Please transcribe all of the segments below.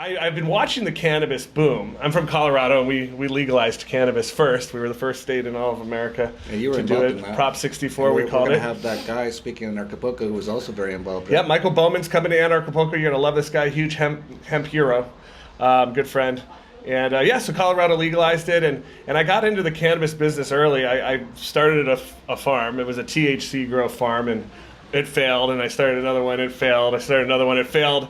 I've been watching the cannabis boom. I'm from Colorado, and we legalized cannabis first. We were the first state in all of America And you were to do involved it. in that. Prop 64, And we called We're it. going to have that guy speaking in Acapulco who was also very involved. Yeah, Michael Bowman's coming to Acapulco. You're going to love this guy, huge hemp hero, good friend. And so Colorado legalized it, and I got into the cannabis business early. I started at a farm. It was a THC grow farm, and it failed. And I started another one, it failed. I started another one, it failed.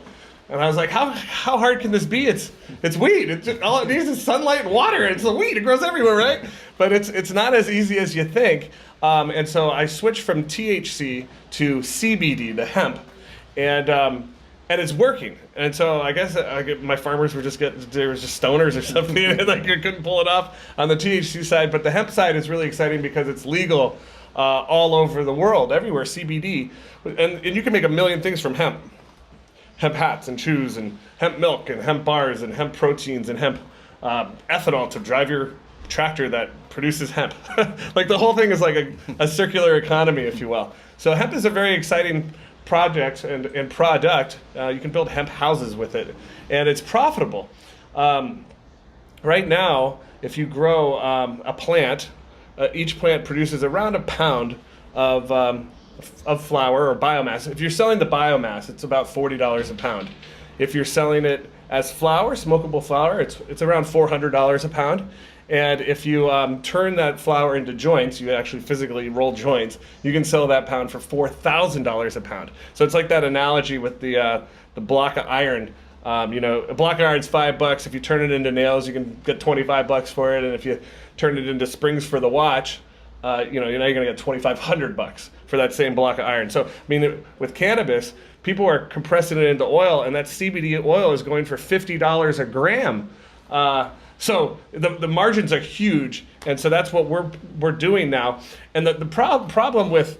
And I was like, how hard can this be? It's weed. All it needs is sunlight and water. It's a weed. It grows everywhere, right? But it's not as easy as you think. And so I switched from THC to CBD, the hemp, and it's working. And so I guess my farmers were they were just stoners or something, and like I couldn't pull it off on the THC side. But the hemp side is really exciting because it's legal all over the world, everywhere, CBD, and you can make a million things from hemp. Hemp hats and shoes and hemp milk and hemp bars and hemp proteins and hemp ethanol to drive your tractor that produces hemp. Like the whole thing is like a circular economy, if you will. So hemp is a very exciting project and product. You can build hemp houses with it, and it's profitable. Right now, if you grow a plant, each plant produces around a pound of flour or biomass. If you're selling the biomass, it's about $40 a pound. If you're selling it as flour, smokable flour, it's around $400 a pound. And if you turn that flour into joints, you actually physically roll joints, you can sell that pound for $4,000 a pound. So it's like that analogy with the block of iron. A block of iron's $5. If you turn it into nails, you can get $25 for it. And if you turn it into springs for the watch, you're going to get $2,500 for that same block of iron. So, I mean, with cannabis, people are compressing it into oil, and that CBD oil is going for $50 a gram. So the margins are huge, and so that's what we're doing now. And the problem with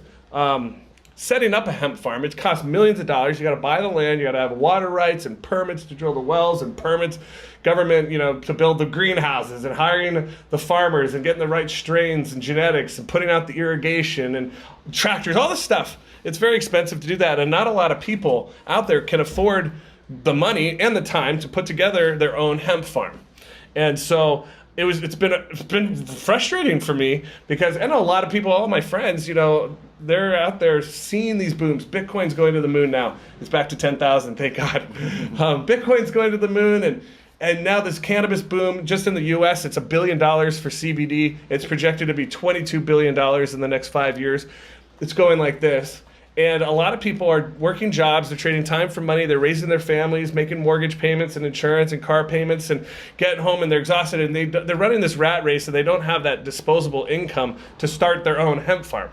setting up a hemp farm, it costs millions of dollars. You got to buy the land, you got to have water rights and permits to drill the wells and permits, government, to build the greenhouses and hiring the farmers and getting the right strains and genetics and putting out the irrigation and tractors, all this stuff. It's very expensive to do that, and not a lot of people out there can afford the money and the time to put together their own hemp farm. And so it's been frustrating for me because I know a lot of people, all my friends, they're out there seeing these booms. Bitcoin's going to the moon now. It's back to 10,000, thank God. Bitcoin's going to the moon, and now this cannabis boom, just in the US, it's $1 billion for CBD. It's projected to be $22 billion in the next 5 years. It's going like this. And a lot of people are working jobs, they're trading time for money, they're raising their families, making mortgage payments and insurance and car payments and getting home, and they're exhausted, and they're running this rat race, and they don't have that disposable income to start their own hemp farm.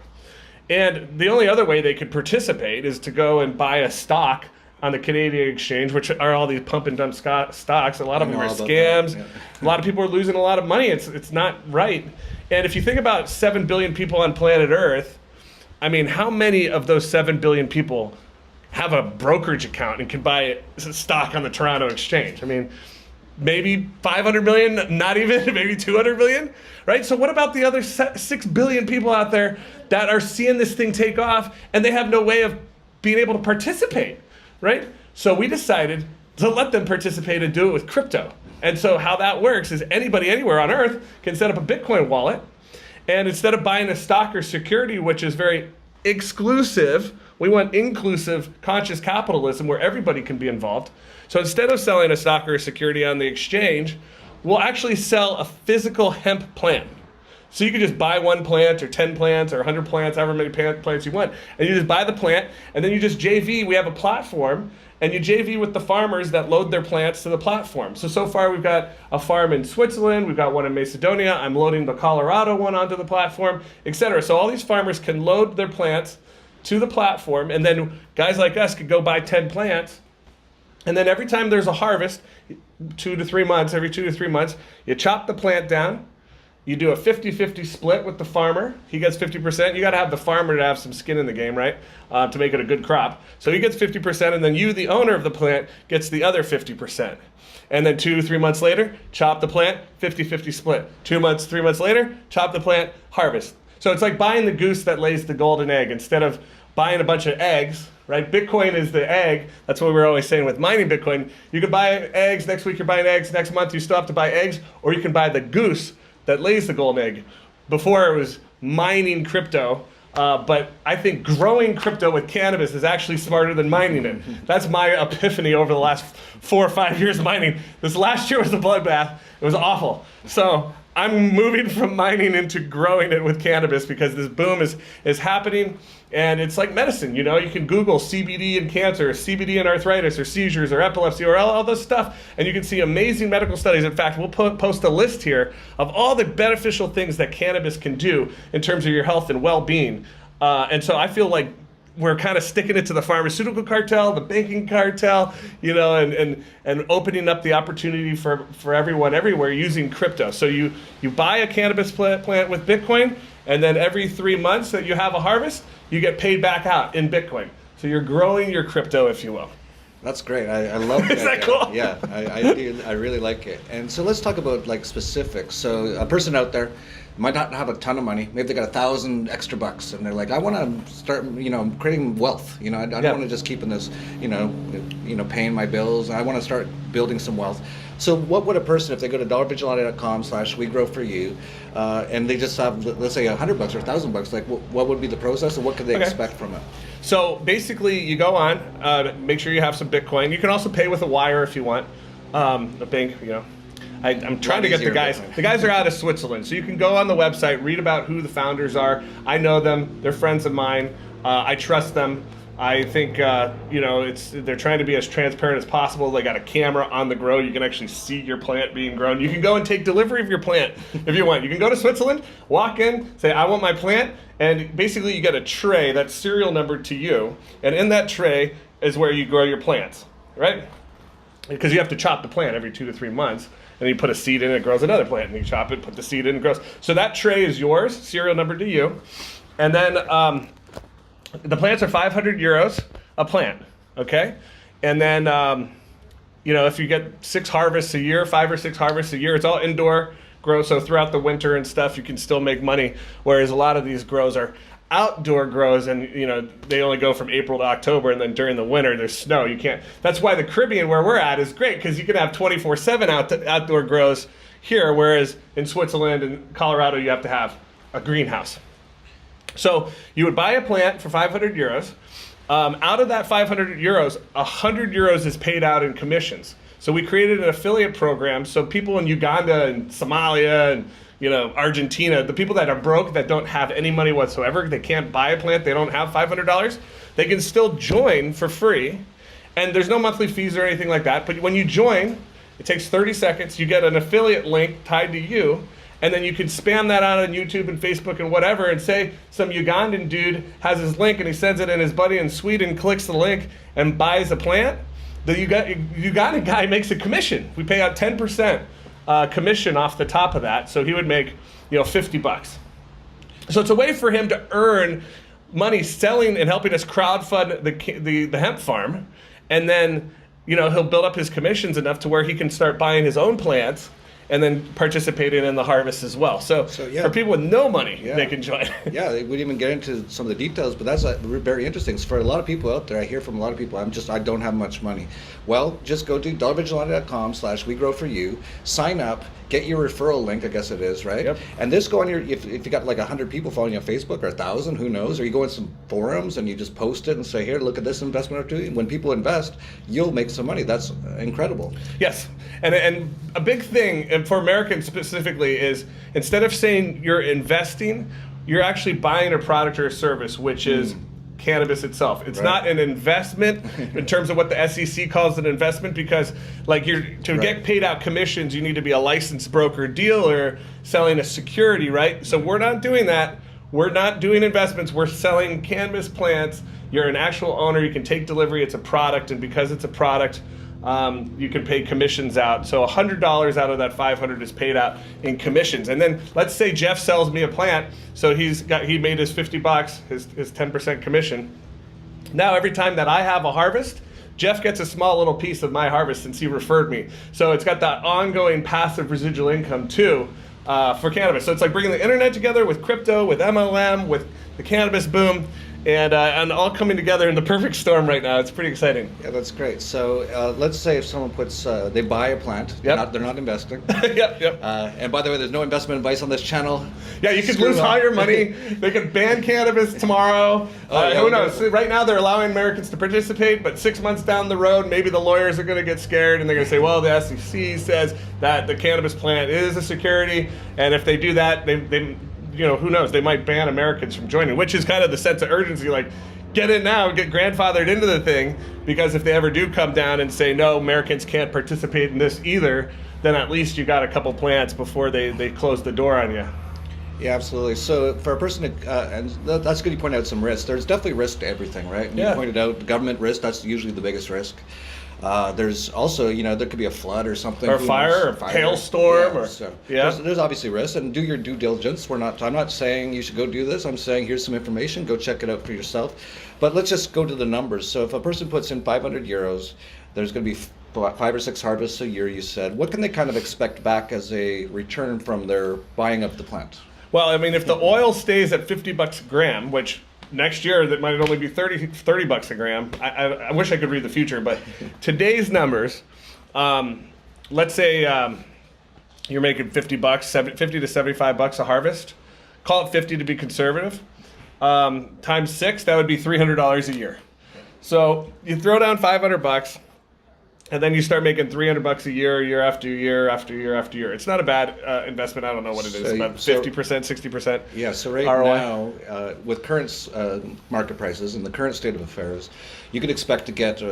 And the only other way they could participate is to go and buy a stock on the Canadian exchange, which are all these pump and dump stocks. A lot of them are scams. Yeah. A lot of people are losing a lot of money. It's not right. And if you think about 7 billion people on planet Earth, I mean, how many of those 7 billion people have a brokerage account and can buy stock on the Toronto Exchange? I mean, maybe 500 million, not even, maybe 200 million, right? So what about the other 6 billion people out there that are seeing this thing take off and they have no way of being able to participate, right? So we decided to let them participate and do it with crypto. And so how that works is anybody anywhere on Earth can set up a Bitcoin wallet, and instead of buying a stock or security, which is very exclusive, we want inclusive conscious capitalism where everybody can be involved. So instead of selling a stock or a security on the exchange, we'll actually sell a physical hemp plant. So you can just buy one plant or 10 plants or 100 plants, however many plants you want, and you just buy the plant, and then you just JV. We have a platform, and you JV with the farmers that load their plants to the platform. So far we've got a farm in Switzerland, we've got one in Macedonia, I'm loading the Colorado one onto the platform, etc. So all these farmers can load their plants to the platform, and then guys like us could go buy 10 plants, and then every time there's a harvest, every 2 to 3 months, you chop the plant down, you do a 50-50 split with the farmer. He gets 50%. You got to have the farmer to have some skin in the game, right? To make it a good crop. So he gets 50%, and then you, the owner of the plant, gets the other 50%. And then 2 to 3 months later, chop the plant, 50-50 split. 3 months later, chop the plant, harvest. So it's like buying the goose that lays the golden egg. Instead of buying a bunch of eggs, right? Bitcoin is the egg. That's what we're always saying with mining Bitcoin. You can buy eggs. Next week you're buying eggs. Next month you still have to buy eggs, or you can buy the goose that lays the golden egg. Before it was mining crypto. But I think growing crypto with cannabis is actually smarter than mining it. That's my epiphany over the last 4 or 5 years of mining. This last year was a bloodbath. It was awful. So I'm moving from mining into growing it with cannabis because this boom is happening, and it's like medicine. You know, you can Google CBD and cancer, or CBD and arthritis, or seizures, or epilepsy, or all this stuff, and you can see amazing medical studies. In fact, we'll post a list here of all the beneficial things that cannabis can do in terms of your health and well-being. And so I feel like we're kind of sticking it to the pharmaceutical cartel, the banking cartel, you know, and opening up the opportunity for everyone everywhere using crypto. So you buy a cannabis plant with Bitcoin, and then every 3 months that you have a harvest, you get paid back out in Bitcoin. So you're growing your crypto, if you will. That's great. I love that. Is that cool? Yeah, I really like it. And so let's talk about like specifics. So a person out there might not have a ton of money. Maybe they got $1,000 extra bucks, and they're like, I want to start, creating wealth. I don't want to just keep in this, paying my bills. I want to start building some wealth. So what would a person, if they go to dollarvigilante.com/wegrow4you, and they just have, let's say, $100 or $1,000, like what would be the process, and what could they expect from it? So basically, you go on, make sure you have some Bitcoin. You can also pay with a wire if you want. A bank, I'm trying to get the guys. The guys are out of Switzerland, so you can go on the website, read about who the founders are. I know them; they're friends of mine. I trust them. I think they're trying to be as transparent as possible. They got a camera on the grow; you can actually see your plant being grown. You can go and take delivery of your plant if you want. You can go to Switzerland, walk in, say, "I want my plant," and basically you get a tray that's serial numbered to you, and in that tray is where you grow your plants, right? Because you have to chop the plant every 2 to 3 months. And you put a seed in, it grows another plant, and you chop it, put the seed in, it grows. So that tray is yours, serial number to you. And then the plants are 500 euros a plant, okay? And then, if you get 6 harvests a year, 5 or 6 harvests a year, it's all indoor grow. So throughout the winter and stuff, you can still make money. Whereas a lot of these grows are outdoor grows, and they only go from April to October, and then during the winter there's snow. You can't. That's why the Caribbean, where we're at, is great, because you can have 24/7 outdoor grows here, whereas in Switzerland and Colorado you have to have a greenhouse. So you would buy a plant for 500 euros. Out of that 500 euros, 100 euros is paid out in commissions. So we created an affiliate program, so people in Uganda and Somalia and Argentina, the people that are broke, that don't have any money whatsoever, they can't buy a plant, they don't have $500, they can still join for free. And there's no monthly fees or anything like that. But when you join, it takes 30 seconds. You get an affiliate link tied to you. And then you can spam that out on YouTube and Facebook and whatever, and say some Ugandan dude has his link and he sends it, and his buddy in Sweden clicks the link and buys a plant. The Ugandan guy makes a commission. We pay out 10% commission off the top of that. So he would make, $50. So it's a way for him to earn money selling and helping us crowdfund the hemp farm. And then, he'll build up his commissions enough to where he can start buying his own plants and then participating in the harvest as well. So for people with no money, they can join. Yeah, we didn't even get into some of the details, but that's very interesting. So for a lot of people out there, I hear from a lot of people, I don't have much money. Well, just go to dollarvigilante.com/wegrow4you, sign up, get your referral link, I guess it is, right? Yep. And this go on if you got like 100 people following you on Facebook, or 1,000, who knows? Or you go in some forums and you just post it and say, here, look at this investment opportunity. When people invest, you'll make some money. That's incredible. Yes, and a big thing, and for Americans specifically, is instead of saying you're investing, you're actually buying a product or a service, which is cannabis itself. It's not an investment in terms of what the SEC calls an investment, because to get paid out commissions, you need to be a licensed broker dealer selling a security, right? So we're not doing that. We're not doing investments. We're selling cannabis plants. You're an actual owner. You can take delivery. It's a product, and because it's a product, you can pay commissions out. So $100 out of that 500 is paid out in commissions. And then let's say Jeff sells me a plant, so he made his $50, his 10% commission. Now every time that I have a harvest, Jeff gets a small little piece of my harvest since he referred me. So it's got that ongoing passive residual income too for cannabis. So it's like bringing the internet together with crypto, with MLM, with the cannabis boom. and all coming together in the perfect storm right now. It's pretty exciting. Yeah, that's great. So let's say if someone puts, they buy a plant, they're not investing. Yep. And by the way, there's no investment advice on this channel. Yeah, you could lose all your money. They could ban cannabis tomorrow. Who knows? So right now they're allowing Americans to participate, but 6 months down the road, maybe the lawyers are going to get scared and they're going to say, well, the SEC says that the cannabis plant is a security, and if they do that, they who knows? They might ban Americans from joining, which is kind of the sense of urgency. Like, get in now, get grandfathered into the thing, because if they ever do come down and say, no, Americans can't participate in this either, then at least you got a couple plants before they close the door on you. Yeah, absolutely. So for a person and that's good you point out some risk. There's definitely risk to everything, right? And you pointed out the government risk, that's usually the biggest risk. There's also, there could be a flood or something. Or fire, or hailstorm. There's obviously risks, and do your due diligence. I'm not saying you should go do this. I'm saying here's some information. Go check it out for yourself. But let's just go to the numbers. So if a person puts in 500 euros, there's going to be 5 or 6 harvests a year, you said. What can they kind of expect back as a return from their buying of the plant? Well, I mean, if the oil stays at $50 a gram, which next year that might only be 30 bucks a gram. I wish I could read the future, but today's numbers, let's say you're making 50 to 75 bucks a harvest. Call it 50 to be conservative. Times 6, that would be $300 a year. So you throw down 500 bucks, and then you start making 300 bucks a year after year after year after year. It's not a bad investment. I don't know what it is, about 50%, 60%. Yeah, so right ROI. now, with current market prices and the current state of affairs, you could expect to get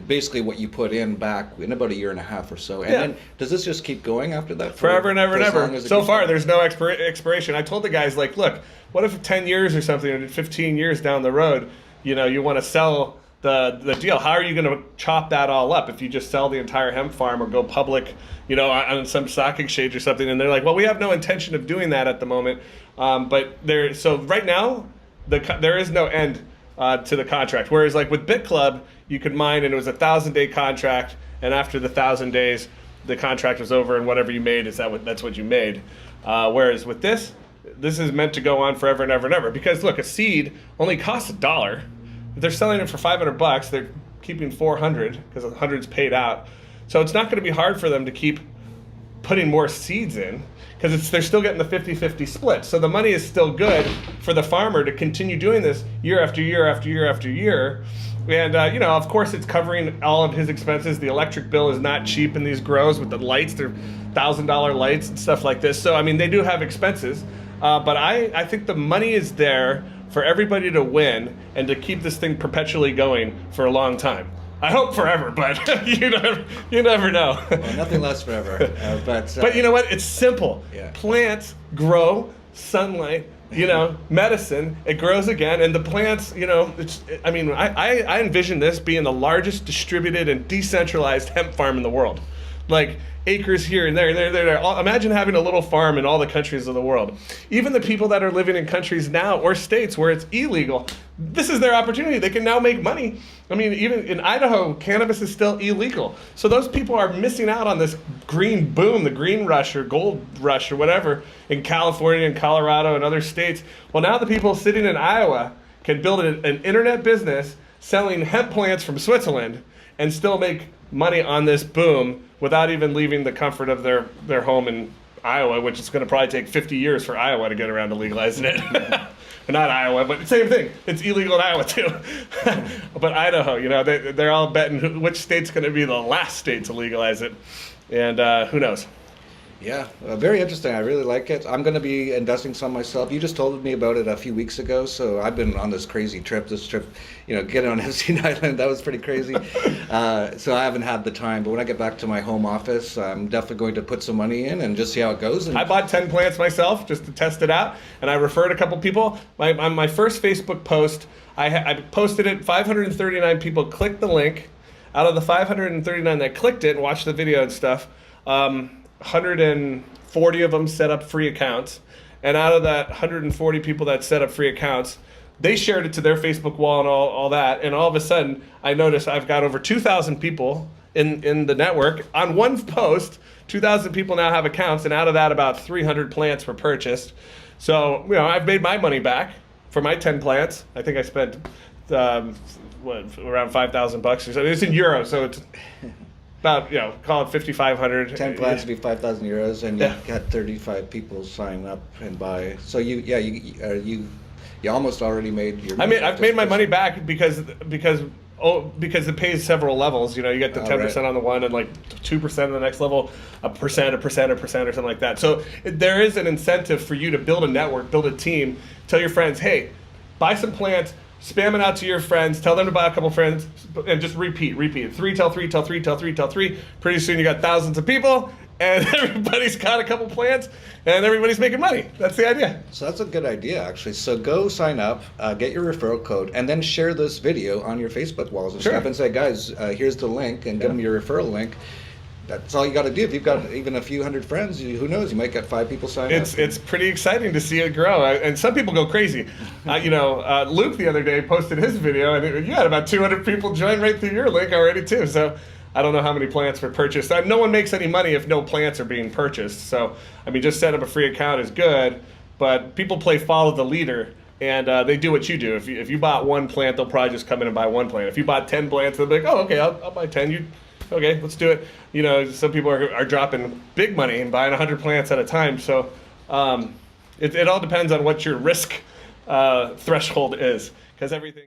basically what you put in back in about a year and a half or so. And then does this just keep going after that? Forever and ever and ever. So far, there's no expiration. I told the guys, like, look, what if 10 years or something, or 15 years down the road, you want to sell the deal? How are you going to chop that all up if you just sell the entire hemp farm or go public, on some stock exchange or something? And they're like, well, we have no intention of doing that at the moment. So right now, there is no end to the contract. Whereas like with Bit Club, you could mine and it was a 1,000-day contract, and after the 1,000 days, the contract was over, and whatever you made that's what you made. Whereas with this is meant to go on forever and ever and ever, because look, a seed only costs $1. If they're selling it for 500 bucks, they're keeping 400 because 100's paid out. So it's not going to be hard for them to keep putting more seeds in, because they're still getting the 50-50 split. So the money is still good for the farmer to continue doing this year after year after year after year. And, of course, it's covering all of his expenses. The electric bill is not cheap in these grows with the lights. They're $1,000 lights and stuff like this. So, I mean, they do have expenses. But I think the money is there for everybody to win and to keep this thing perpetually going for a long time. I hope forever, but you never know. Well, nothing lasts forever. But you know what? It's simple. Yeah. Plants grow, sunlight, medicine, it grows again, and the plants, I envision this being the largest distributed and decentralized hemp farm in the world. Like, acres here and there. Imagine having a little farm in all the countries of the world. Even the people that are living in countries now or states where it's illegal, this is their opportunity. They can now make money. I mean, even in Idaho, cannabis is still illegal. So those people are missing out on this green boom, the green rush or gold rush or whatever in California and Colorado and other states. Well, now the people sitting in Iowa can build an internet business selling hemp plants from Switzerland and still make money on this boom without even leaving the comfort of their home in Iowa, which is going to probably take 50 years for Iowa to get around to legalizing it. Not Iowa, but same thing. It's illegal in Iowa too. But Idaho, they're all betting which state's going to be the last state to legalize it. And who knows? Yeah, very interesting. I really like it. I'm going to be investing some myself. You just told me about it a few weeks ago, so I've been on this crazy trip. Getting on Epstein Island, that was pretty crazy. So I haven't had the time, but when I get back to my home office, I'm definitely going to put some money in and just see how it goes. And I bought 10 plants myself just to test it out, and I referred a couple people. On my first Facebook post, I posted it, 539 people clicked the link. Out of the 539 that clicked it and watched the video and stuff, 140 of them set up free accounts, and out of that 140 people that set up free accounts, they shared it to their Facebook wall and all that, and all of a sudden I noticed I've got over 2,000 people in the network. On one post, 2,000 people now have accounts, and out of that about 300 plants were purchased. So I've made my money back. for my 10 plants, I think I spent around $5,000 or so. It's in euros, so it's about, call it 5,500. 10 plants would be 5,000 euros, and you got 35 people sign up and buy. So you almost already made your. I mean, I've made my money back because it pays several levels. You get the 10% on the one and like 2% on the next level, a percent, or something like that. So there is an incentive for you to build a network, build a team. Tell your friends, hey, buy some plants. Spam it out to your friends. Tell them to buy a couple friends, and just repeat. 3, tell 3, tell 3, tell 3, tell 3. Pretty soon you got thousands of people, and everybody's got a couple plants, and everybody's making money. That's the idea. So that's a good idea, actually. So go sign up, get your referral code, and then share this video on your Facebook walls and stuff, and say, guys, here's the link, and give them your referral link. That's all you got to do. If you've got even a few hundred friends, who knows? You might get 5 people sign up. It's pretty exciting to see it grow, and some people go crazy. Luke the other day posted his video, and you had about 200 people join right through your link already too. So I don't know how many plants were purchased. No one makes any money if no plants are being purchased. So I mean, just set up a free account is good, but people play follow the leader. And they do what you do. If you bought one plant, they'll probably just come in and buy one plant. If you bought 10 plants, they'll be like, oh, okay, I'll buy 10. Okay, let's do it. Some people are dropping big money and buying 100 plants at a time. So it all depends on what your risk threshold is, because everything.